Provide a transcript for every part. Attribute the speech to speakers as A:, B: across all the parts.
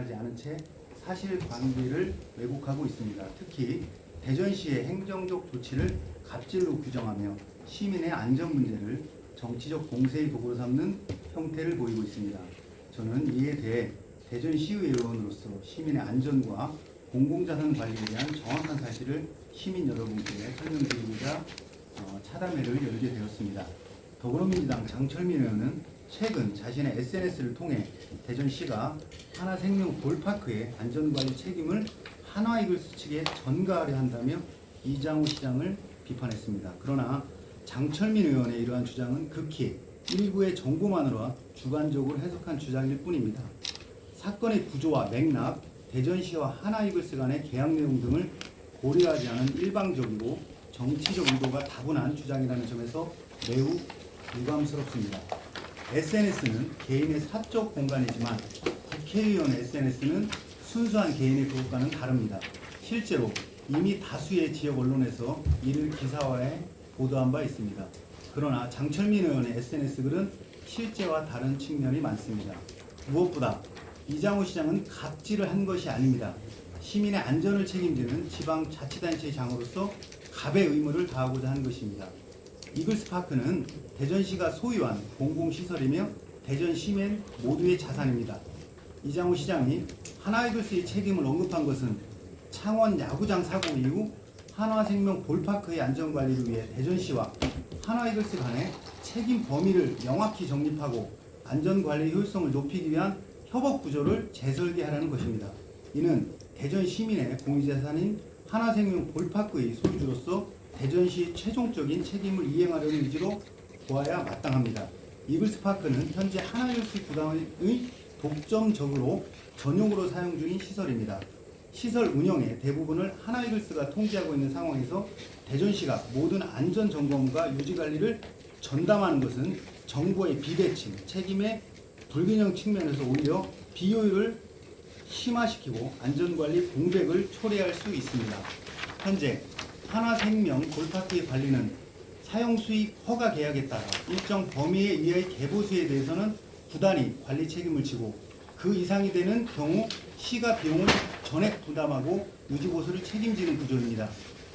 A: 하지 않은 채 사실관계를 왜곡하고 있습니다. 특히 대전시의 행정적 조치를 갑질로 규정하며 시민의 안전 문제를 정치적 공세의 도구로 삼는 형태를 보이고 있습니다. 저는 이에 대해 대전시의원으로서 시민의 안전과 공공자산 관리에 대한 정확한 사실을 시민 여러분께 설명드리고자 차담회를 열게 되었습니다. 더불어민주당 장철민 의원은 최근 자신의 SNS를 통해 대전시가 하나생명 볼파크의 안전관리 책임을 한화이글스 측에 전가하려 한다며 이장우 시장을 비판했습니다. 그러나 장철민 의원의 이러한 주장은 극히 일부의 정보만으로 주관적으로 해석한 주장일 뿐입니다. 사건의 구조와 맥락, 대전시와 하나이글스 간의 계약 내용 등을 고려하지 않은 일방적이고 정치적 의도가 다분한 주장이라는 점에서 매우 유감스럽습니다. SNS는 개인의 사적 공간이지만 국회의원의 SNS는 순수한 개인의 그것과는 다릅니다. 실제로 이미 다수의 지역 언론에서 이를 기사화해 보도한 바 있습니다. 그러나 장철민 의원의 SNS 글은 실제와 다른 측면이 많습니다. 무엇보다 이장우 시장은 갑질을 한 것이 아닙니다. 시민의 안전을 책임지는 지방자치단체의 장으로서 갑의 의무를 다하고자 한 것입니다. 이글스파크는 대전시가 소유한 공공시설이며 대전 시민 모두의 자산입니다. 이장우 시장이 하나이글스의 책임을 언급한 것은 창원 야구장 사고 이후 한화생명 볼파크의 안전관리를 위해 대전시와 하나이글스 간의 책임 범위를 명확히 정립하고 안전관리 효율성을 높이기 위한 협업 구조를 재설계하라는 것입니다. 이는 대전 시민의 공유재산인 하나생명 볼파크의 소유주로서 대전시의 최종적인 책임을 이행하려는 의지로 보아야 마땅합니다. 이글스파크는 현재 하나이글스 구단의 독점적으로 전용으로 사용 중인 시설입니다. 시설 운영의 대부분을 하나이글스가 통제하고 있는 상황에서 대전시가 모든 안전점검과 유지관리를 전담하는 것은 정부의 비대칭, 책임의 불균형 측면에서 오히려 비효율을 심화시키고 안전관리 공백을 초래할 수 있습니다. 현재 하나생명 볼파크의 관리는 사용수익 허가 계약에 따라 일정 범위에 의해 개보수에 대해서는 구단이 관리 책임을 지고 그 이상이 되는 경우 시가 비용을 전액 부담하고 유지보수를 책임지는 구조입니다.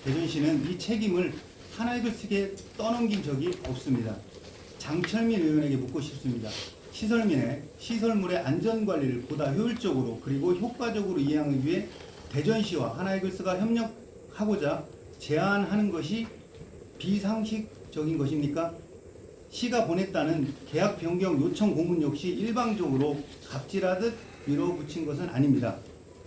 A: 대전시는 이 책임을 하나이글스에게 떠넘긴 적이 없습니다. 장철민 의원에게 묻고 싶습니다. 시설물의 안전관리를 보다 효율적으로 그리고 효과적으로 이행하기 위해 대전시와 하나이글스가 협력하고자 제안하는 것이 비상식적인 것입니까? 시가 보냈다는 계약 변경 요청 공문 역시 일방적으로 갑질하듯 밀어붙인 것은 아닙니다.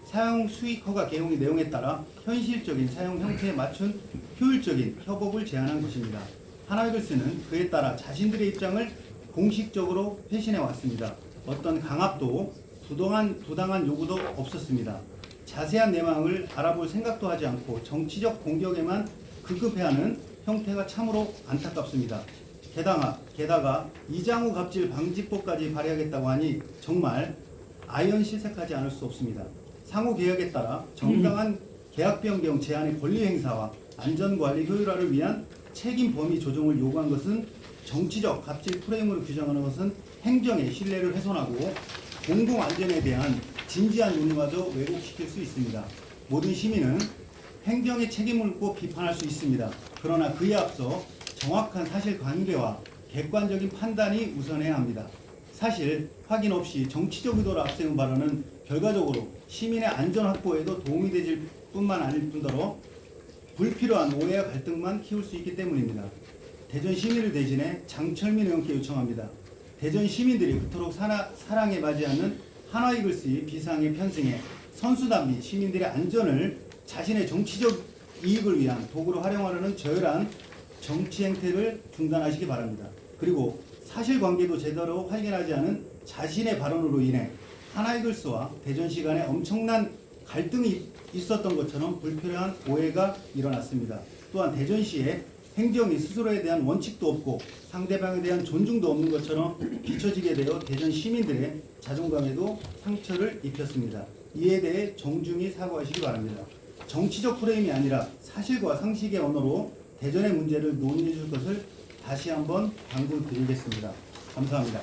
A: 사용 수익 허가 개용의 내용에 따라 현실적인 사용 형태에 맞춘 효율적인 협업을 제안한 것입니다. 하나이글스는 그에 따라 자신들의 입장을 공식적으로 회신해 왔습니다. 어떤 강압도 부당한 요구도 없었습니다. 자세한 내막을 알아볼 생각도 하지 않고 정치적 공격에만 급급해하는 형태가 참으로 안타깝습니다. 게다가 이장우 갑질 방지법까지 발의하겠다고 하니 정말 아연실색하지 않을 수 없습니다. 상호 계약에 따라 정당한 계약 변경 제한의 권리 행사와 안전관리 효율화를 위한 책임 범위 조정을 요구한 것은 정치적 갑질 프레임으로 규정하는 것은 행정의 신뢰를 훼손하고 공공안전에 대한 진지한 논의마저 왜곡시킬 수 있습니다. 모든 시민은 행정의 책임을 묻고 비판할 수 있습니다. 그러나 그에 앞서 정확한 사실관계와 객관적인 판단이 우선해야 합니다. 사실 확인 없이 정치적 의도를 앞세운 발언은 결과적으로 시민의 안전 확보에도 도움이 되질 뿐만 아닐 뿐더러 불필요한 오해와 갈등만 키울 수 있기 때문입니다. 대전 시민을 대신해 장철민 의원께 요청합니다. 대전 시민들이 그토록 사랑에 맞이하는 하나이글스의 비상에 편승해 선수단 및 시민들의 안전을 자신의 정치적 이익을 위한 도구로 활용하려는 저열한 정치 행태를 중단하시기 바랍니다. 그리고 사실관계도 제대로 확인하지 않은 자신의 발언으로 인해 하나이글스와 대전시 간에 엄청난 갈등이 있었던 것처럼 불필요한 오해가 일어났습니다. 또한 대전시의 행정이 스스로에 대한 원칙도 없고 상대방에 대한 존중도 없는 것처럼 비춰지게 되어 대전 시민들의 자존감에도 상처를 입혔습니다. 이에 대해 정중히 사과하시기 바랍니다. 정치적 프레임이 아니라 사실과 상식의 언어로 대전의 문제를 논의해 줄 것을 다시 한번 당부드리겠습니다. 감사합니다.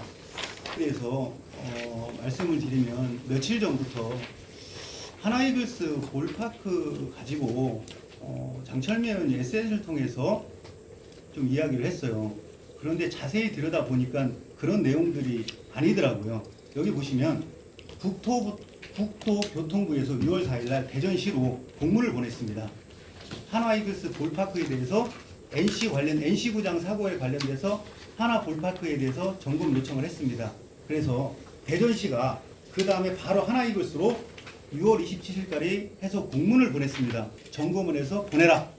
A: 그래서 말씀을 드리면 며칠 전부터 하나이글스 볼파크 가지고 장철민 의원이 SNS를 통해서 좀 이야기를 했어요. 그런데 자세히 들여다보니까 그런 내용들이 아니더라고요. 여기 보시면 국토교통부에서 6월 4일날 대전시로 공문을 보냈습니다. 하나이글스 볼파크에 대해서 NC구장 사고에 관련돼서 하나 볼파크에 대해서 점검 요청을 했습니다. 그래서 대전시가 그 다음에 바로 하나이글스로 6월 27일까지 해서 공문을 보냈습니다. 점검을 해서 보내라.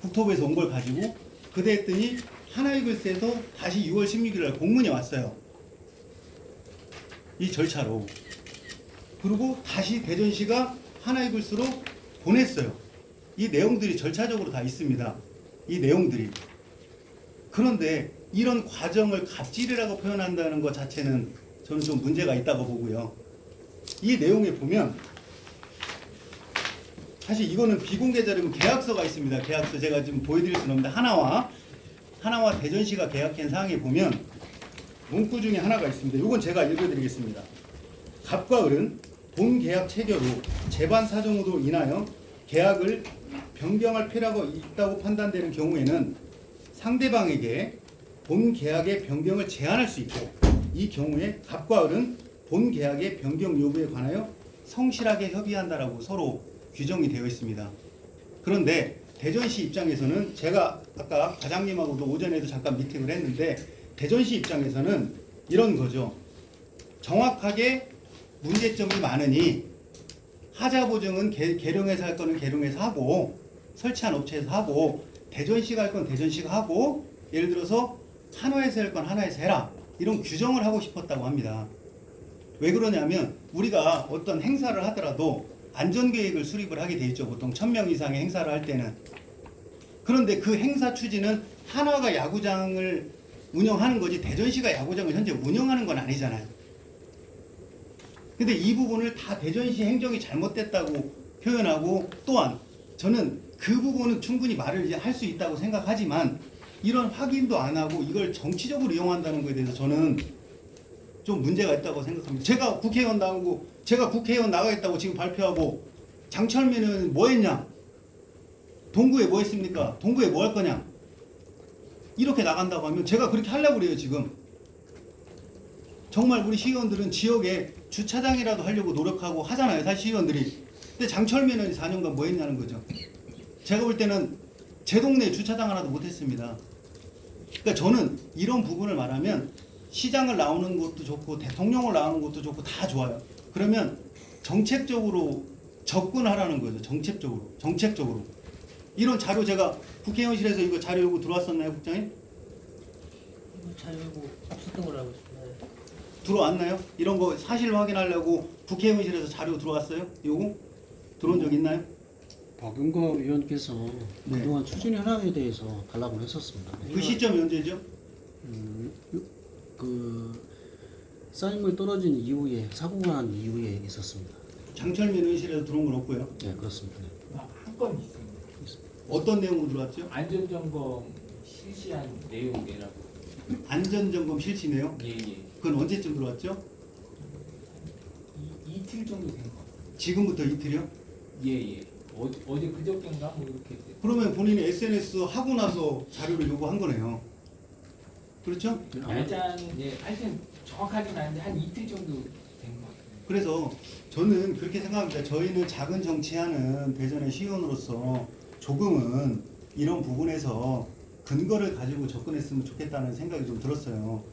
A: 국토부에서 온 걸 가지고 그대 했더니 하나이글스에서 다시 6월 16일날 공문이 왔어요. 이 절차로. 그리고 다시 대전시가 하나이글스로 보냈어요. 이 내용들이 절차적으로 다 있습니다. 이 내용들이. 그런데 이런 과정을 갑질이라고 표현한다는 것 자체는 저는 좀 문제가 있다고 보고요. 이 내용에 보면 사실 이거는 비공개 자료고 계약서가 있습니다. 계약서 제가 지금 보여드릴 수는 없는데 하나와 대전시가 계약한 사항에 보면 문구 중에 하나가 있습니다. 이건 제가 읽어드리겠습니다. 갑과 을은 본 계약 체결 후 재반 사정으로 인하여 계약을 변경할 필요가 있다고 판단되는 경우에는 상대방에게 본 계약의 변경을 제한할 수 있고 이 경우에 갑과 을은 본 계약의 변경 여부에 관하여 성실하게 협의한다라고 서로 규정이 되어 있습니다. 그런데 대전시 입장에서는 제가 아까 과장님하고도 오전에도 잠깐 미팅을 했는데 대전시 입장에서는 이런 거죠. 정확하게 문제점이 많으니 하자 보증은 계룡에서 할 거는 계룡에서 하고 설치한 업체에서 하고 대전시가 할 건 대전시가 하고 예를 들어서 한화에서 할 건 한화에서 해라 이런 규정을 하고 싶었다고 합니다. 왜 그러냐면 우리가 어떤 행사를 하더라도 안전계획을 수립을 하게 돼 있죠. 보통 1000명 이상의 행사를 할 때는. 그런데 그 행사 추진은 한화가 야구장을 운영하는 거지 대전시가 야구장을 현재 운영하는 건 아니잖아요. 근데 이 부분을 다 대전시 행정이 잘못됐다고 표현하고 또한 저는 그 부분은 충분히 말을 이제 할 수 있다고 생각하지만 이런 확인도 안 하고 이걸 정치적으로 이용한다는 거에 대해서 저는 좀 문제가 있다고 생각합니다. 제가 국회의원 나오고 제가 국회의원 나가겠다고 지금 발표하고 장철민은 뭐 했냐? 동구에 뭐 했습니까? 동구에 뭐 할 거냐? 이렇게 나간다고 하면 제가 그렇게 하려고 그래요 지금. 정말 우리 시의원들은 지역에 주차장이라도 하려고 노력하고 하잖아요 사실 시의원들이. 근데 장철민은 4년간 뭐 했냐는 거죠. 제가 볼 때는 제 동네에 주차장 하나도 못했습니다. 그러니까 저는 이런 부분을 말하면 시장을 나오는 것도 좋고 대통령을 나오는 것도 좋고 다 좋아요. 그러면 정책적으로 접근하라는 거죠. 정책적으로. 이런 자료 제가 국회의원실에서 이거 자료 요구 들어왔었나요, 국장님?
B: 이거 자료 요구 없었던 걸로 알고 있습니다.
A: 들어왔나요? 이런 거 사실 확인하려고 국회의원실에서 자료 들어왔어요? 요거? 들어온 적 있나요?
C: 박윤거 의원께서
A: 네.
C: 그동안 추진 현황에 대해서 달라고 했었습니다.
A: 그 시점이 언제죠?
C: 그 쌓인물 떨어진 이후에 사고가 난 이후에 있었습니다.
A: 장철민 의원실에서 들어온 건 없고요.
C: 네, 그렇습니다.
D: 한 건 있습니다.
A: 어떤 내용으로 들어왔죠?
D: 안전점검 실시한 내용이라고.
A: 안전점검 실시 내용?
D: 예.
A: 그건 언제쯤 들어왔죠?
D: 이틀 정도 된 것 같아요.
A: 지금부터 이틀이요?
D: 예. 어제 그저께인가 뭐 이렇게.
A: 그러면 본인이 SNS 하고 나서 자료를 요구한 거네요. 그렇죠?
D: 날짜는 하여튼 정확하진 않은데 한 이틀 정도 된 것 같아요.
A: 그래서 저는 그렇게 생각합니다. 저희는 작은 정치하는 대전의 시의원으로서 조금은 이런 부분에서 근거를 가지고 접근했으면 좋겠다는 생각이 좀 들었어요.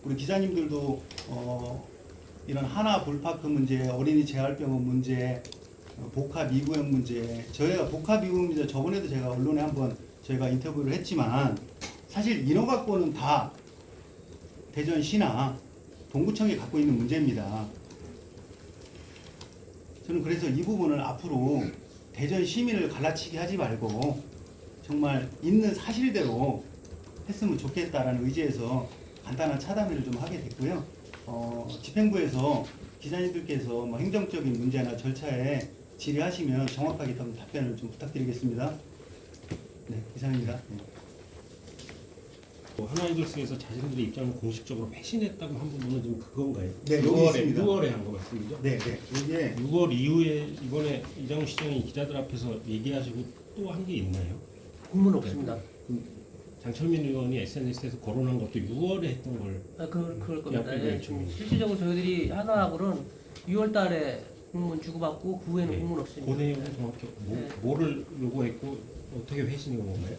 A: 우리 기자님들도 이런 하나 볼파크 문제, 어린이 재활병원 문제, 복합 2구역 문제, 저희가 복합 2구역 문제 저번에도 제가 언론에 한번 저희가 인터뷰를 했지만 사실 인허 갖고는 다 대전시나 동구청이 갖고 있는 문제입니다. 저는 그래서 이 부분을 앞으로 대전 시민을 갈라치기 하지 말고 정말 있는 사실대로 했으면 좋겠다라는 의지에서 간단한 차담회를 좀 하게 됐고요. 집행부에서 기자님들께서 뭐 행정적인 문제나 절차에 질의하시면 정확하게 답변을 좀 부탁드리겠습니다. 네, 이상입니다. 네.
E: 하나이글스에서 자신들의 입장을 공식적으로 회신했다고 한 부분은 지금 그건가요?
A: 네, 여기
E: 6월에
A: 있습니다.
E: 6월에 한 거 말씀이죠?
A: 네, 네. 이게
E: 6월 이후에 이번에 이장우 시장이 기자들 앞에서 얘기하시고 또 한 게 있나요?
B: 공문 없습니다.
E: 장철민 의원이 SNS에서 거론한 것도 6월에 했던 걸
B: 그럴 겁니다.
E: 약간
B: 예,
E: 좀-
B: 실질적으로 저희들이 하나하고는 6월달에 공문 주고받고 그 후에는
E: 네.
B: 공문
E: 그
B: 없습니다.
E: 내용은 정확히
B: 네.
E: 뭐를 요구했고 어떻게 회신이 온 건가요?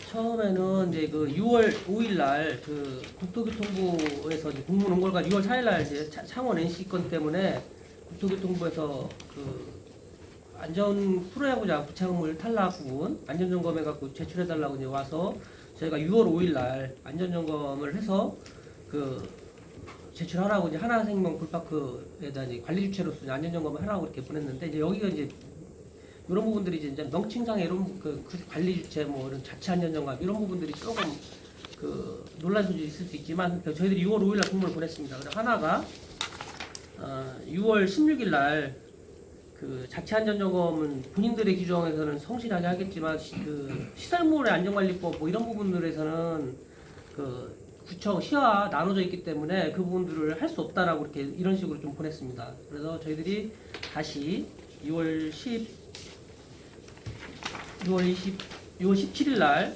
B: 처음에는 이제 그 6월 5일 날 그 국토교통부에서 이제 공문 온 걸가 6월 4일 날 이제 창원 NC 건 때문에 국토교통부에서 그 안전 프로야구장 부착물 탈락 부분 안전 점검해 갖고 제출해 달라고 이제 와서 저희가 6월 5일 날 안전 점검을 해서 그 제출하라고 이제 하나생명 풀파크에다 이제 관리 주체로서 이제 안전 점검을 하라고 이렇게 보냈는데 이제 여기가 이제 이런 부분들이 이제 명칭상의 이런 그 관리 주체 뭐 이런 자체 안전 점검 이런 부분들이 조금 그 논란 소지 있을 수 있지만 저희들이 6월 5일 날 공문을 보냈습니다. 그래서 하나가 6월 16일 날 그 자체 안전 점검은 본인들의 규정에서는 성실하게 하겠지만 그 시설물의 안전관리법 뭐 이런 부분들에서는 그 구청 시와 나눠져 있기 때문에 그 부분들을 할 수 없다라고 이렇게 이런 식으로 좀 보냈습니다. 그래서 저희들이 다시 6월 17일 날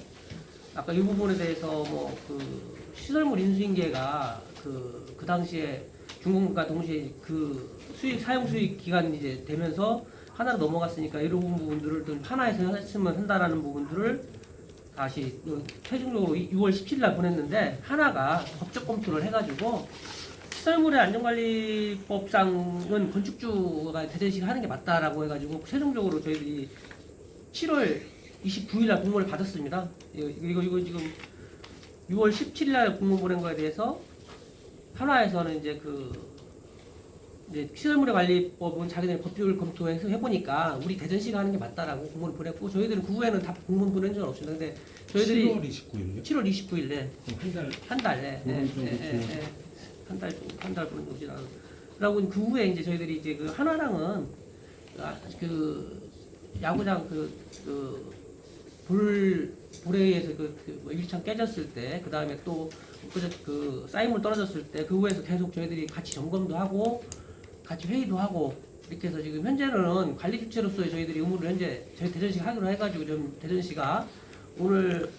B: 아까 이 부분에 대해서 뭐 그 시설물 인수인계가 그 당시에 중공과 동시에 그 수익 사용 수익 기간이 이제 되면서 하나로 넘어갔으니까 이런 부분들을 좀 하나에서 했으면 한다라는 부분들을 다시 최종적으로 6월 17일 날 보냈는데 하나가 법적 검토를 해가지고 시설물의 안전관리법상은 건축주가 대전시가 하는 게 맞다라고 해가지고 최종적으로 저희들이 7월 29일 날 공문을 받았습니다. 이거 지금 6월 17일 날 공문 보낸 거에 대해서 하나에서는 이제 이제 시설물의 관리법은 자기들 법률 검토해서 해보니까 우리 대전시가 하는 게 맞다라고 공문을 보냈고 저희들은 그 후에는 다 공문 보낸 적은 없습니다. 근데 저희들이
E: 7월 29일요?
B: 7월 29일에
E: 한 달.
B: 한달 보낸 거지 나. 그러고 그 후에 이제 저희들이 이제 그 하나랑은 그 야구장 볼에 의해서 유리창 깨졌을 때, 그 다음에 또 그 쌓인물 떨어졌을 때, 그 후에서 계속 저희들이 같이 점검도 하고, 같이 회의도 하고, 이렇게 해서 지금 현재는 관리 주체로서의 저희들이 의무를 현재 저희 대전시가 하기로 해가지고 좀 대전시가 오늘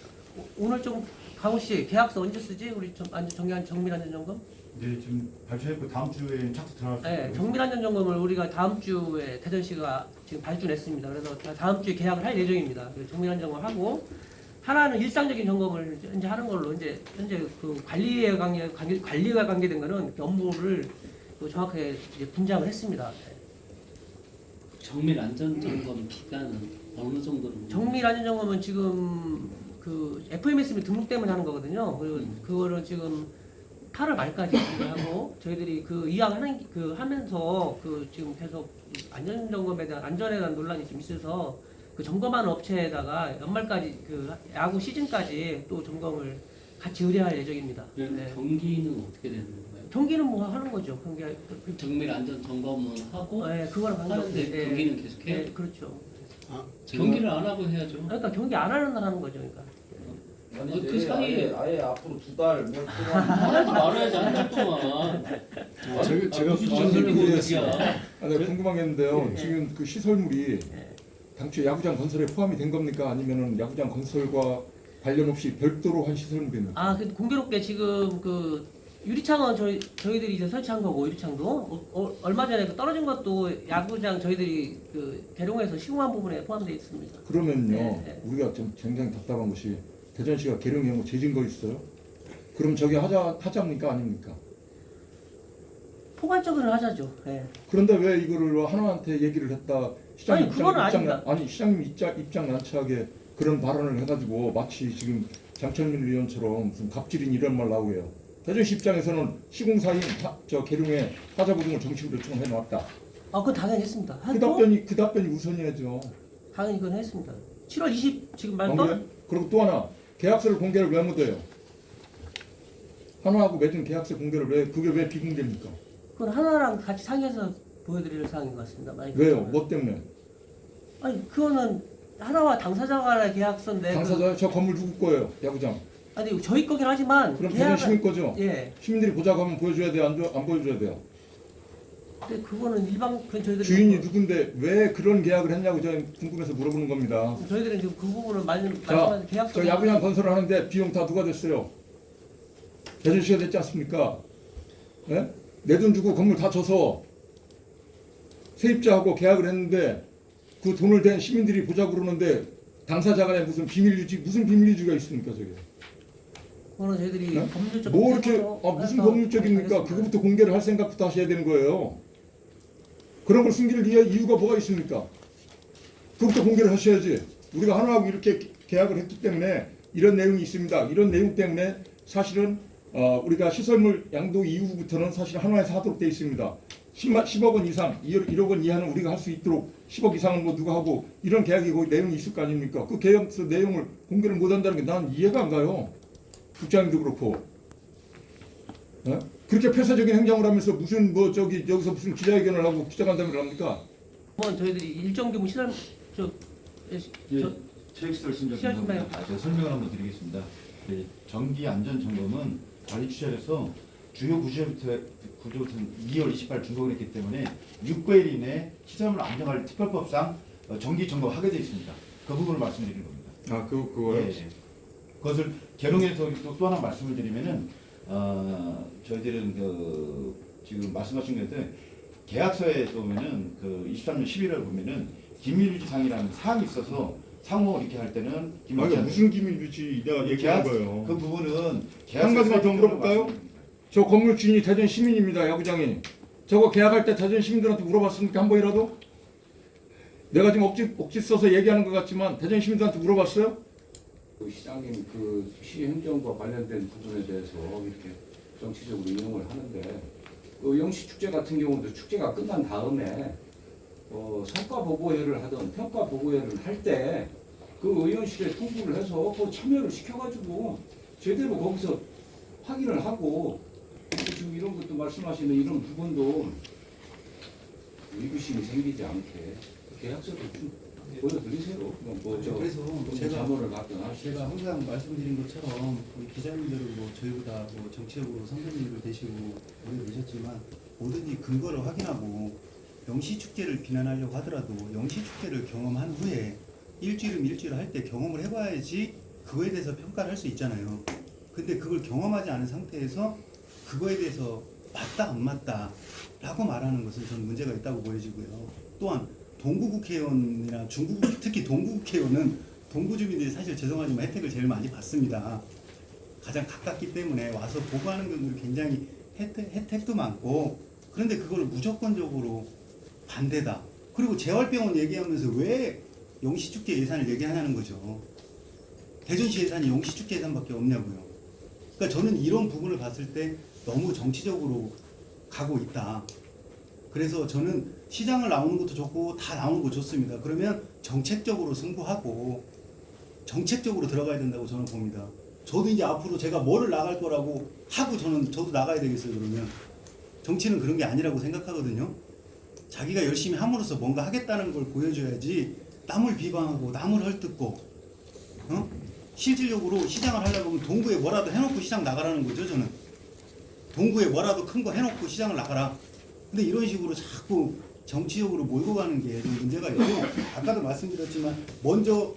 B: 좀 강우 씨 계약서 언제 쓰지? 우리 정밀안전점검?
A: 네, 지금 발표했고 다음 주에 착수 들어갈 수
B: 네,
A: 있고요.
B: 정밀안전점검을 우리가 다음 주에 대전시가 지금 발주냈습니다. 그래서 다음 주에 계약을 할 예정입니다. 정밀안전점검을 하고 하나는 일상적인 점검을 이제 하는 걸로 현재 그 관리에 관계된 거는 업무를 정확하게 이제 분장을 했습니다.
F: 정밀 안전점검 기간은 어느 정도로?
B: 정밀안전점검은 지금 그 FMSB 등록 때문에 하는 거거든요. 그리고 그거를 지금 8월 말까지 하고 저희들이 그 하면서 지금 계속 안전점검에 대한 안전에 대한 논란이 좀 있어서 그 점검하는 업체에다가 연말까지 그 야구 시즌까지 또 점검을 같이 의뢰할 예정입니다. 네.
F: 경기는 어떻게 되는 건가요?
B: 경기는 뭐 하는 거죠.
F: 정밀 안전 점검은 하고
B: 네, 그거랑
F: 하는데
B: 관계없이
F: 경기는 계속해요?
B: 네, 그렇죠.
F: 경기를 안 하고 해야죠.
B: 그러니까 경기 안 하는 날 하는 거죠. 그러니까.
G: 아니
F: 그 사이에
G: 아예 앞으로 2달 몇 동안
F: 하지 말아야지 한 달 동안.
H: 제가
F: 무슨
H: 무슨
F: 소리고
H: 얘기했어요?
F: 어디야?
H: 내가 궁금한 게 있는데요.
B: 네.
H: 지금 그 시설물이
B: 네.
H: 당초 야구장 건설에 포함이 된 겁니까? 아니면은 야구장 건설과 관련 없이 별도로 한 시설물입니까?
B: 그 공교롭게 지금 그 유리창은 저희들이 이제 설치한 거고 유리창도 얼마 전에 그 떨어진 것도 야구장 저희들이 그 계룡에서 시공한 부분에 포함되어 있습니다.
H: 그러면요,
B: 네.
H: 우리가 좀 굉장히 답답한 것이 대전시가 계룡에 뭐 재진 거 있어요? 그럼 저기 하자입니까? 아닙니까?
B: 포괄적으로 하자죠. 네.
H: 그런데 왜 이거를 하나한테 얘기를 했다?
B: 아니, 그건 아닙니다.
H: 시장님 입장 난처하게 그런 발언을 해가지고 마치 지금 장철민 의원처럼 무슨 갑질인 이런 말 나오고 해요. 대전시 입장에서는 시공사인 저 계룡에 하자부등을 정식으로 요청해 놨다.
B: 그건 당연히 했습니다.
H: 그 답변이 우선이야죠.
B: 당연히 그건 했습니다. 7월 20 지금 말
H: 그리고 또 하나 계약서를 공개를 왜 못해요? 하나하고 맺은 계약서 공개를 그게 왜 비공개입니까?
B: 그건 하나랑 같이 상의해서 보여드릴 사항인 것 같습니다. 만약에
H: 왜요?
B: 그렇다면.
H: 뭐 때문에?
B: 아니 그거는 하나와 당사자 간의 계약서인데
H: 당사자 저 건물 누구 거예요? 야구장.
B: 아니 저희 거긴 하지만
H: 그럼 대전 시민 거죠?
B: 예.
H: 시민들이 보자고 하면 보여줘야 돼요? 안 보여줘야 돼요?
B: 근데 그거는 그건 저희들이
H: 주인이 누군데 왜 그런 계약을 했냐고 저는 궁금해서 물어보는 겁니다.
B: 저희들은 지금 그 부분을
H: 자,
B: 말씀하신 계약서
H: 저 야구장 건설을 하는데 비용 다 누가 됐어요? 대전시가 됐지 않습니까? 네? 내 돈 주고 건물 다 줘서 세입자하고 계약을 했는데 그 돈을 댄 시민들이 보자고 그러는데 당사자 간에 무슨 비밀유지가 있습니까 저게?
B: 그거는 저희들이
H: 네?
B: 법률적
H: 뭐 이렇게
B: 태도로
H: 무슨
B: 해서
H: 법률적입니까?
B: 하겠습니다.
H: 그거부터 공개를 할 생각부터 하셔야 되는 거예요. 그런 걸 숨길 이유가 뭐가 있습니까? 그것부터 공개를 하셔야지. 우리가 하나하고 이렇게 계약을 했기 때문에 이런 내용이 있습니다. 이런 내용 때문에 사실은 우리가 시설물 양도 이후부터는 사실 하나에서 하도록 되어 있습니다. 10억 원 이상, 1억 원 이하는 우리가 할 수 있도록 10억 이상은 뭐 누가 하고 이런 계약이 거기 내용이 있을 거 아닙니까? 그 계약서 내용을 공개를 못 한다는 게 난 이해가 안 가요. 국장님도 그렇고. 네? 그렇게 폐쇄적인 행정을 하면서 무슨 여기서 무슨 기자회견을 하고 기자간담회를 합니까?
B: 한번 저희들이 일정 규모 시설
I: 체육시설 신작
B: 시설 신작
I: 제가 설명을 한번 드리겠습니다. 정기 안전 점검은 관리 취재에서 주요 구조부터는 2월 28일 준공을 했기 때문에 6개월 이내 시설물 안전관리 특별법상 정기 점검하게 되어 있습니다. 그 부분을 말씀드리는 겁니다.
H: 그거요?
I: 예. 그것을 개론해서 또 하나 말씀을 드리면은 저희들은 지금 말씀하신 것에 계약서에 보면은 23년 11월 보면은 기밀유지상이라는 사항이 있어서 상호 이렇게 할 때는
H: 아니 무슨 기밀유지 내가 얘기한 거예요.
I: 그 부분은
H: 한 가지만 더 물어볼까요? 저 건물 주인이 대전 시민입니다. 야구장이. 저거 계약할 때 대전 시민들한테 물어봤습니까? 한 번이라도? 내가 지금 억지 써서 얘기하는 것 같지만 대전 시민들한테 물어봤어요?
G: 그 시장님 그 시행정과 관련된 부분에 대해서 이렇게 정치적으로 인용을 하는데 그 영시축제 같은 경우도 축제가 끝난 다음에 성과 보고회를 하든 평가 보고회를 할 때 그 의원실에 통보를 해서 그 참여를 시켜가지고 제대로 거기서 확인을 하고 지금 이런 것도 말씀하시는 이런 부분도 의구심이 생기지 않게 계약서도 좀 보여드리세요.
A: 그래서 제가
G: 자문을 받든 하시죠.
A: 제가 항상 말씀드린 것처럼 우리 기자님들은 뭐 저희보다 뭐 정치적으로 선배님들 되시고 오래 되셨지만 뭐든지 근거를 확인하고 영시축제를 비난하려고 하더라도 영시축제를 경험한 후에 일주일 할 때 경험을 해봐야지 그거에 대해서 평가를 할 수 있잖아요. 근데 그걸 경험하지 않은 상태에서 그거에 대해서 맞다 안 맞다 라고 말하는 것은 저는 문제가 있다고 보여지고요. 또한 동구국회의원이나 특히 동구국회의원은 동구주민들이 사실 죄송하지만 혜택을 제일 많이 받습니다. 가장 가깝기 때문에 와서 보고하는 경우도 굉장히 혜택도 많고 그런데 그걸 무조건적으로 반대다. 그리고 재활병원 얘기하면서 왜 영시축제 예산을 얘기하냐는 거죠. 대전시 예산이 영시축제 예산밖에 없냐고요. 그러니까 저는 이런 부분을 봤을 때 너무 정치적으로 가고 있다. 그래서 저는 시장을 나오는 것도 좋고 다 나오는 거 좋습니다. 그러면 정책적으로 승부하고 정책적으로 들어가야 된다고 저는 봅니다. 저도 이제 앞으로 제가 뭐를 나갈 거라고 하고 저도 나가야 되겠어요. 그러면 정치는 그런 게 아니라고 생각하거든요. 자기가 열심히 함으로써 뭔가 하겠다는 걸 보여줘야지 남을 비방하고 남을 헐뜯고 실질적으로 시장을 하려고 하면 동구에 뭐라도 해놓고 시장 나가라는 거죠. 저는 동구에 뭐라도 큰 거 해놓고 시장을 나가라. 근데 이런 식으로 자꾸 정치적으로 몰고 가는 게 좀 문제가 있고 아까도 말씀드렸지만 먼저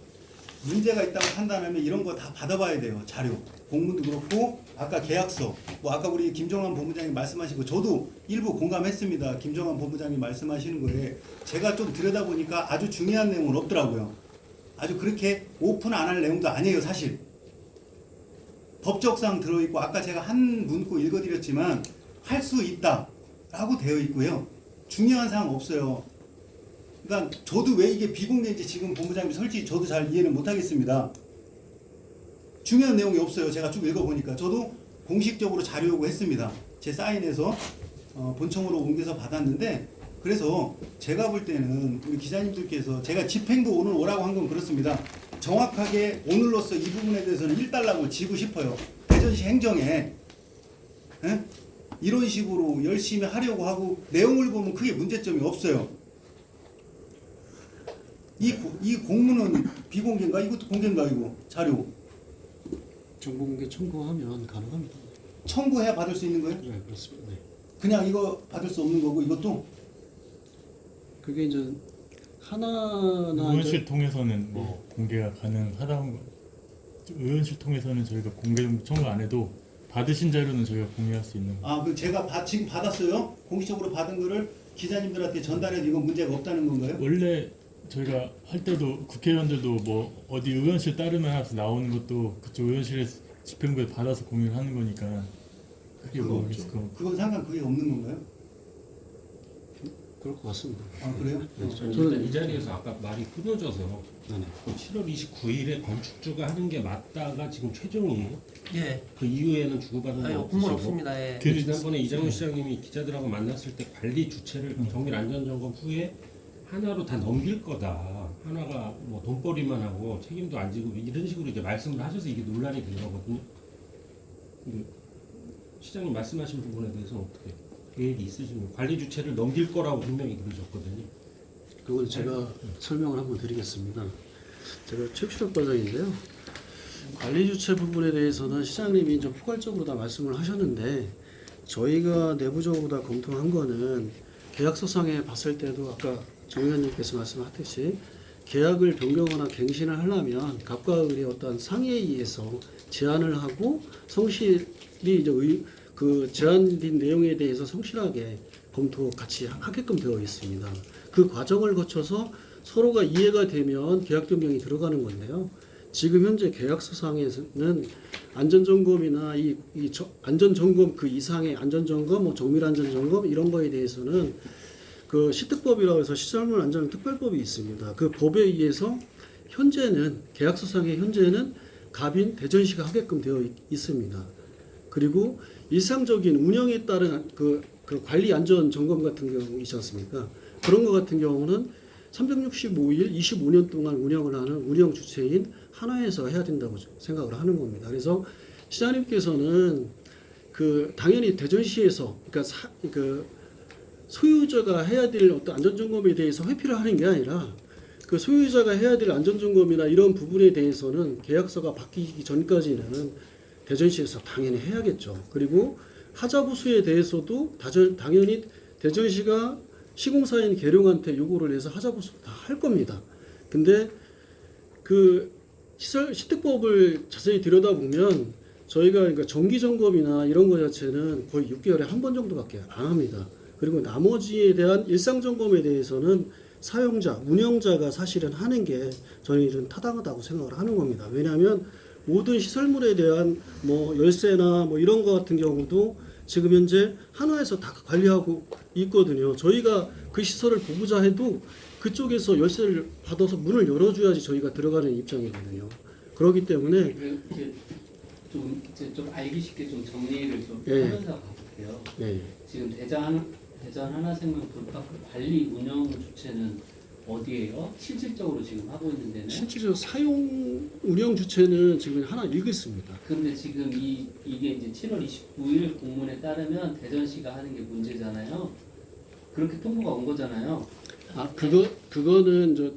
A: 문제가 있다고 판단하면 이런 거 다 받아봐야 돼요. 자료 공문도 그렇고 아까 계약서 뭐 아까 우리 김정환 본부장님 말씀하신 거 저도 일부 공감했습니다. 김정환 본부장님 말씀하시는 거에 제가 좀 들여다보니까 아주 중요한 내용은 없더라고요. 아주 그렇게 오픈 안 할 내용도 아니에요. 사실 법적상 들어있고 아까 제가 한 문구 읽어드렸지만 할 수 있다 라고 되어 있고요. 중요한 사항 없어요. 그러니까 저도 왜 이게 비공개인지 지금 본부장님 솔직히 저도 잘 이해는 못하겠습니다. 중요한 내용이 없어요. 제가 쭉 읽어보니까 저도 공식적으로 자료 요구했습니다. 제 사인해서 본청으로 옮겨서 받았는데 그래서 제가 볼 때는 우리 기자님들께서 제가 집행도 오늘 오라고 한 건 그렇습니다. 정확하게 오늘로써 이 부분에 대해서는 1달러를 지고 싶어요. 대전시 행정에 예? 이런 식으로 열심히 하려고 하고 내용을 보면 크게 문제점이 없어요. 이 공문은 비공개인가? 이것도 공개인가 이거 자료?
C: 정보공개 청구하면 가능합니다.
A: 청구해야 받을 수 있는 거예요?
C: 네, 그렇습니다. 네.
A: 그냥 이거 받을 수 없는 거고 이것도
C: 그게 이제 하나나
J: 의원실 통해서는 뭐 공개가 가능하다는 거. 의원실 통해서는 저희가 공개 청구 안 해도 받으신 자료는 저희가 공개할 수 있는 거.
A: 그 제가 지금 받았어요? 공식적으로 받은 거를 기자님들한테 전달해도 이건 문제가 없다는 건가요?
J: 원래 저희가 할 때도 국회의원들도 뭐 어디 의원실 따르면 하면서 나오는 것도 그쪽 의원실에 집행부에 받아서 공유를 하는 거니까 그게
A: 그거
J: 뭐
A: 없죠.
J: 있을 거.
A: 그건 상관 그게 없는 건가요?
C: 그럴 것 같습니다.
A: 그래요?
E: 일단 이 자리에서 아까 말이 끊어져서
C: 네네.
E: 7월 29일에 건축주가 하는 게 맞다가 지금 최종이에요.
B: 예.
E: 그 이후에는 주고받은 건
B: 공문
E: 없으시고.
B: 없습니다. 예.
E: 그 지난번에 이장훈 시장님이 기자들하고 만났을 때 관리 주체를 정밀 안전점검 후에 하나로 다 넘길 거다. 하나가 뭐 돈벌이만 하고 책임도 안 지고 이런 식으로 이제 말씀을 하셔서 이게 논란이 된 거거든요. 근데 시장님 말씀하신 부분에 대해서 어떻게 계획이 있으시면 관리 주체를 넘길 거라고 분명히 그러셨거든요.
C: 그건 제가 설명을 한번 드리겠습니다. 제가 최규석 과장인데요. 관리 주체 부분에 대해서는 시장님이 좀 포괄적으로 다 말씀을 하셨는데 저희가 내부적으로 다 검토한 거는 계약서상에 봤을 때도 아까 정 의원님께서 말씀하셨듯이 계약을 변경하거나 갱신을 하려면 갑과 을의 어떤 상의에 의해서 제안을 하고 성실히 이제 그 제안된 내용에 대해서 성실하게 검토 같이 하게끔 되어 있습니다. 그 과정을 거쳐서 서로가 이해가 되면 계약 변경이 들어가는 건데요. 지금 현재 계약서상에는 안전점검이나 안전점검 그 이상의 안전점검, 뭐 정밀안전점검 이런 거에 대해서는 그 시특법이라고 해서 시설물 안전 특별법이 있습니다. 그 법에 의해서 현재는 계약서상의 현재는 갑인 대전시가 하게끔 되어 있습니다. 그리고 일상적인 운영에 따른 그 관리 안전 점검 같은 경우 있지 않습니까? 그런 것 같은 경우는 365일 25년 동안 운영을 하는 운영 주체인 하나에서 해야 된다고 생각을 하는 겁니다. 그래서 시장님께서는 그 당연히 대전시에서 그러니까 소유자가 해야 될 어떤 안전점검에 대해서 회피를 하는 게 아니라 그 소유자가 해야 될 안전점검이나 이런 부분에 대해서는 계약서가 바뀌기 전까지는 대전시에서 당연히 해야겠죠. 그리고 하자보수에 대해서도 당연히 대전시가 시공사인 계룡한테 요구를 해서 하자보수 다 할 겁니다. 근데 그 시특법을 자세히 들여다보면 저희가 그러니까 정기 점검이나 이런 거 자체는 거의 6개월에 한 번 정도밖에 안 합니다. 그리고 나머지에 대한 일상 점검에 대해서는 사용자, 운영자가 사실은 하는 게 저희는 타당하다고 생각을 하는 겁니다. 왜냐하면 모든 시설물에 대한 뭐 열쇠나 뭐 이런 거 같은 경우도 지금 현재 한화에서 다 관리하고 있거든요. 저희가 그 시설을 보고자 해도 그쪽에서 열쇠를 받아서 문을 열어줘야지 저희가 들어가는 입장이거든요. 그렇기 때문에
F: 이제 좀 알기 쉽게 좀 정리를 좀
C: 예.
F: 하면서 가볼게요.
C: 네.
F: 지금 대전 하나생명 돌파크 관리 운영 주체는 어디예요? 실질적으로 지금 하고 있는 데는?
C: 실질적으로 사용 운영 주체는 지금 하나 있습니다.
F: 근데 지금 이게 이제 7월 29일 공문에 따르면 대전시가 하는 게 문제잖아요. 그렇게 통보가 온 거잖아요.
C: 그거는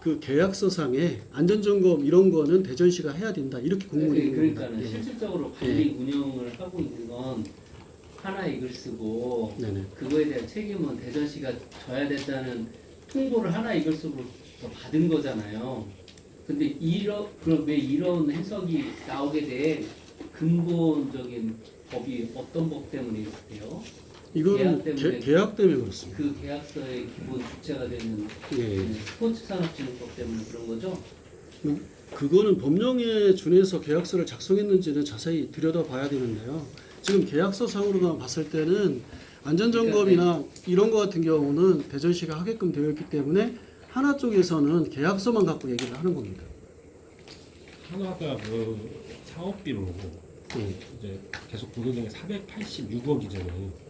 C: 그 계약서상에 안전점검 이런 거는 대전시가 해야 된다 이렇게 공문이 있는 겁니다.
F: 그러니까는
C: 예.
F: 실질적으로 관리 운영을 하고 있는 건 하나 이글스고
C: 네네.
F: 그거에 대한 책임은 대전시가 져야 된다는 통보를 하나 이글스로부터 받은 거잖아요. 근데 그럼 왜 이런 해석이 나오게 된 근본적인 법이 어떤 법 때문에 이렇게 돼요?
C: 이거는 계약 때문에 그렇습니다.
F: 그 계약서의 기본 주체가 되는
C: 예.
F: 스포츠산업진흥법 때문에 그런 거죠?
C: 그거는 법령에 준해서 계약서를 작성했는지는 자세히 들여다봐야 되는데요. 지금 계약서상으로만 봤을 때는 안전점검이나 이런 거 같은 경우는 대전시가 하게끔 되어 있기 때문에 하나 쪽에서는 계약서만 갖고 얘기를 하는 겁니다.
E: 하나가 그 사업비로 이제 계속 보도된 게 486억이잖아요.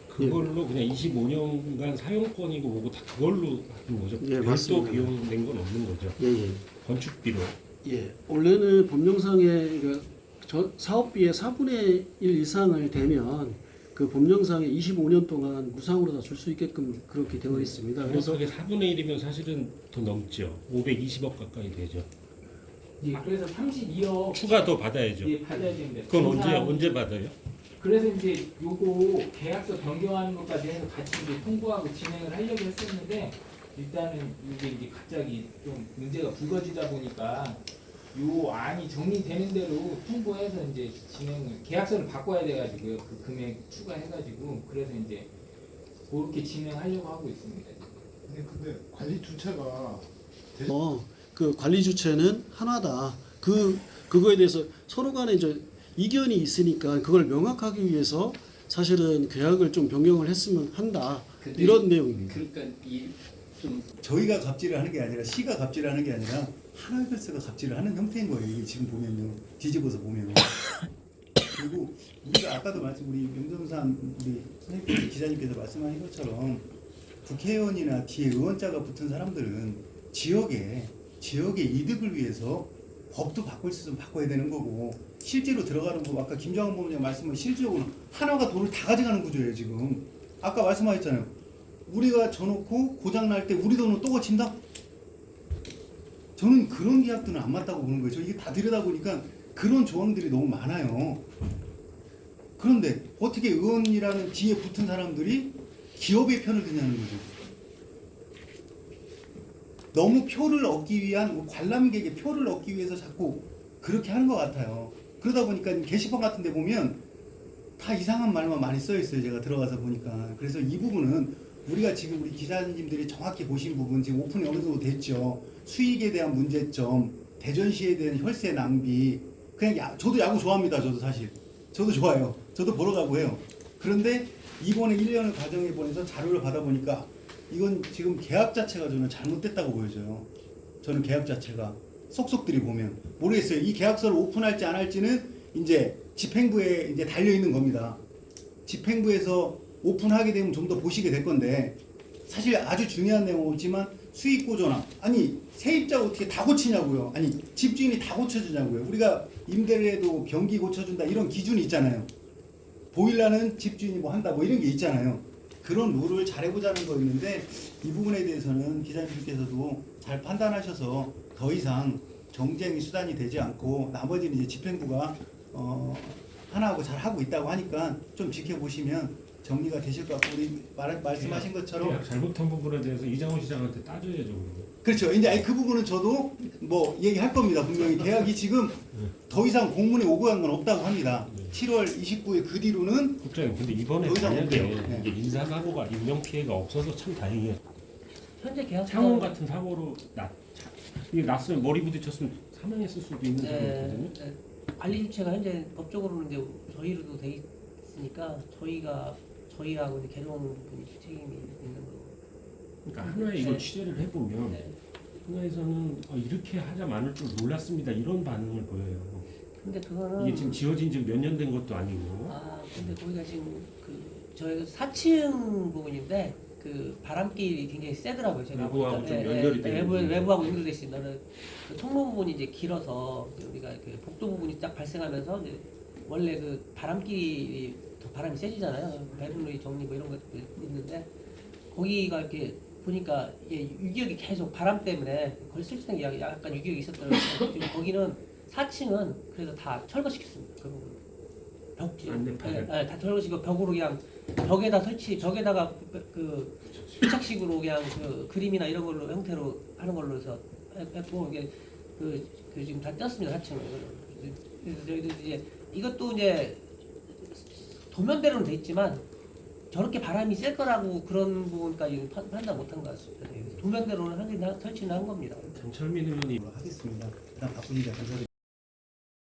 E: 그걸로 그냥 25년간 사용권이고 뭐고 다 그걸로 하는 거죠.
C: 예,
E: 별도
C: 맞습니다.
E: 비용 낸 건 없는 거죠.
C: 예.
E: 건축비로.
C: 예. 원래는 법령상에 사업비의 4분의 1 이상을 되면 그 법령상에 25년 동안 무상으로 다 줄 수 있게끔 그렇게 되어 있습니다. 그래서
E: 그게 4분의 1이면 사실은 더 넘죠. 520억 가까이 되죠.
D: 예, 그래서 32억
E: 추가 더 받아야죠.
D: 예, 받아야 됩니다.
E: 그건
D: 공사-
E: 언제 받아요?
D: 그래서 이제 요거 계약서 변경하는 것까지 해서 같이 이제 통보하고 진행을 하려고 했었는데 일단은 이게 이제 갑자기 좀 문제가 불거지다 보니까 요 안이 정리되는 대로 통보해서 이제 진행을 계약서를 바꿔야 돼가지고요. 그 금액 추가해가지고 그래서 이제 그렇게 진행하려고 하고 있습니다.
K: 근데 관리 주체가
C: 그 관리 주체는 하나다. 그거에 대해서 서로 간에 이제 이견이 있으니까 그걸 명확하기 위해서 사실은 계약을 좀 변경을 했으면 한다.
F: 근데
C: 이런 내용입니다.
F: 그러니까 좀
A: 저희가 갑질을 하는 게 아니라 시가 갑질을 하는 게 아니라 하나별세가 갑질을 하는 형태인 거예요. 이게 지금 보면요, 뒤집어서 보면. 그리고 우리가 아까도 우리 명정산 우리 선생님 기자님께서 말씀하신 것처럼 국회의원이나 뒤에 의원자가 붙은 사람들은 지역의 이득을 위해서 법도 바꿀 수 있으면 바꿔야 되는 거고, 실제로 들어가는 거 아까 김정은 부원장 말씀은 실질적으로 하나가 돈을 다 가져가는 구조예요. 지금 아까 말씀하셨잖아요. 우리가 져놓고 고장 날 때 우리 돈은 또 거친다? 저는 그런 계약들은 안 맞다고 보는 거예요. 저 이게 다 들여다보니까 그런 조항들이 너무 많아요. 그런데 어떻게 의원이라는 뒤에 붙은 사람들이 기업의 편을 드냐는 거죠. 너무 표를 얻기 위한 관람객의 표를 얻기 위해서 자꾸 그렇게 하는 것 같아요. 그러다 보니까 게시판 같은 데 보면 다 이상한 말만 많이 써 있어요. 제가 들어가서 보니까. 그래서 이 부분은 우리가 지금 우리 기자님들이 정확히 보신 부분, 지금 오픈이 어느 정도 됐죠. 수익에 대한 문제점, 대전시에 대한 혈세 낭비. 그냥 저도 야구 좋아합니다. 저도 사실. 저도 좋아요. 저도 보러 가고 해요. 그런데 이번에 1년을 과정해 보면서 자료를 받아보니까 이건 지금 계약 자체가 저는 잘못됐다고 보여져요. 저는 계약 자체가 속속들이 보면 모르겠어요. 이 계약서를 오픈할지 안 할지는 이제 집행부에 이제 달려 있는 겁니다. 집행부에서 오픈하게 되면 좀 더 보시게 될 건데, 사실 아주 중요한 내용은 없지만 수익 보조나, 아니 세입자 어떻게 다 고치냐고요. 아니 집주인이 다 고쳐주냐고요. 우리가 임대를 해도 변기 고쳐준다 이런 기준이 있잖아요. 보일러는 집주인이 뭐 한다 뭐 이런 게 있잖아요. 그런 룰을 잘 해보자는 거였는데, 이 부분에 대해서는 기자님들께서도 잘 판단하셔서 더 이상 정쟁이 수단이 되지 않고 나머지는 이제 집행부가 하나하고 잘 하고 있다고 하니까 좀 지켜보시면 정리가 되실 것 같고, 우리 말씀하신 것처럼
E: 계약 잘못한 부분에 대해서 이장훈 시장한테 따져야죠.
A: 그렇죠. 이제 그 부분은 저도 뭐 얘기할 겁니다. 분명히 계약이 지금 더 이상 공문에 오고 간 건 없다고 합니다. 7월 29일 그 뒤로는
E: 국장님, 근데 이번에
A: 더 이상
E: 만약에
A: 없대요. 네.
E: 이게 인사사고가 인명 피해가 없어서 참 다행이에요.
B: 현재 계약
E: 창원 같은 사고로 이게 났으면 머리 부딪혔으면 사망했을 수도 있는 상황이거든요.
B: 관리 주체가 현재 법적으로는 이제 저희로도 돼 있으니까 저희하고 이제 개론 분이 책임이 있는 거고.
E: 그러니까 하나에 이걸 취재를 해보면
B: 네.
E: 하나에서는 이렇게 하자 많을 줄 몰랐습니다 이런 반응을 보여요.
B: 근데 그거는
E: 이게 지금 지어진 지 몇 년 된 것도 아니고.
B: 근데 거기가 지금 저희가 4층 부분인데 그 바람길이 굉장히 세더라고요. 제가
E: 외부하고
B: 보니까.
E: 좀 연결이 되어 있는.
B: 외부하고 연결돼 있습니다. 그 통로 부분이 이제 길어서 우리가 그 복도 부분이 딱 발생하면서 이제 원래 그 바람길이 더 바람이 세지잖아요. 배분의 정리 뭐 이런 것도 있는데 거기가 이렇게 보니까 유기력이 계속 바람 때문에 거의 설치된 게 약간 유기력이 있었더라고요. 지금 거기는 4층은 그래서 다 철거시켰습니다. 그 부분. 다 철거시키고 벽으로 그냥 벽에다가 그 부착식으로 그냥 그 그림이나 이런 걸로 형태로 하는 걸로 해서 했고, 이게 그 지금 다 떴습니다. 4층은. 그래서 저희도 이제 이것도 이제 도면대로는 돼 있지만 저렇게 바람이 셀 거라고 그런 부분까지 판단 못한 것 같습니다. 도면대로는 설치는 한 겁니다.
E: 장철민 의원이
A: 하겠습니다. 일단 바쁘니까 감사드립니다.